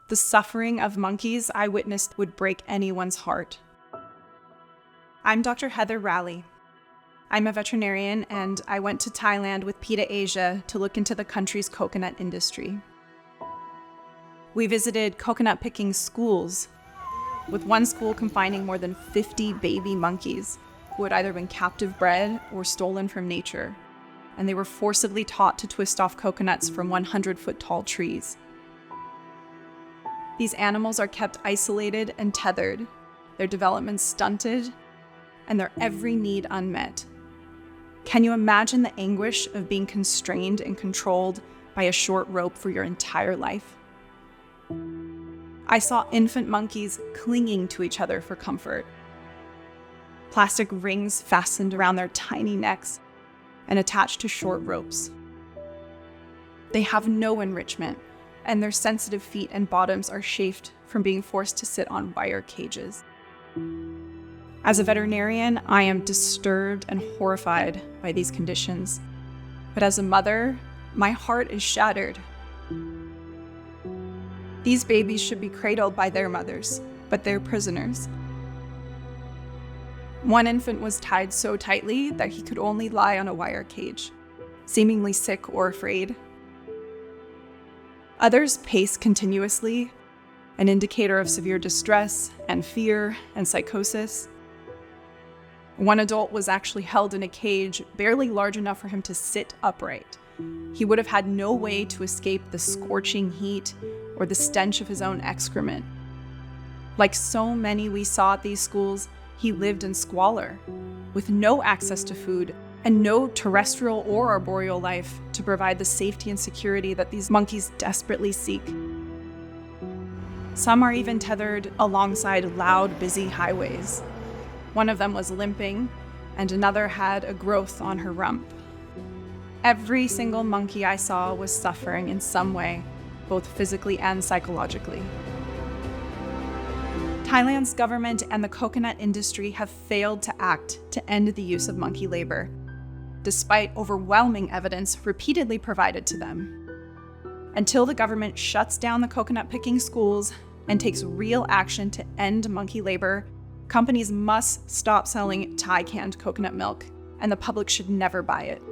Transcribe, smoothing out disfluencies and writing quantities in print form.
The suffering of monkeys I witnessed would break anyone's heart. I'm Dr. Heather Rowley. I'm a veterinarian, and I went to Thailand with PETA Asia to look into the country's coconut industry. We visited coconut picking schools, with one school confining more than 50 baby monkeys who had either been captive bred or stolen from nature, and they were forcibly taught to twist off coconuts from 100-foot tall trees. These animals are kept isolated and tethered, their development stunted, and their every need unmet. Can you imagine the anguish of being constrained and controlled by a short rope for your entire life? I saw infant monkeys clinging to each other for comfort. Plastic rings fastened around their tiny necks and attached to short ropes. They have no enrichment, and their sensitive feet and bottoms are chafed from being forced to sit on wire cages. As a veterinarian, I am disturbed and horrified by these conditions. But as a mother, my heart is shattered. These babies should be cradled by their mothers, but they're prisoners. One infant was tied so tightly that he could only lie on a wire cage, seemingly sick or afraid. Others pace continuously, an indicator of severe distress and fear and psychosis. One adult was actually held in a cage barely large enough for him to sit upright. He would have had no way to escape the scorching heat or the stench of his own excrement. Like so many we saw at these schools, he lived in squalor, with no access to food and no terrestrial or arboreal life to provide the safety and security that these monkeys desperately seek. Some are even tethered alongside loud, busy highways. One of them was limping, and another had a growth on her rump. Every single monkey I saw was suffering in some way, both physically and psychologically. Thailand's government and the coconut industry have failed to act to end the use of monkey labor, despite overwhelming evidence repeatedly provided to them. Until the government shuts down the coconut picking schools and takes real action to end monkey labor, companies must stop selling Thai canned coconut milk, and the public should never buy it.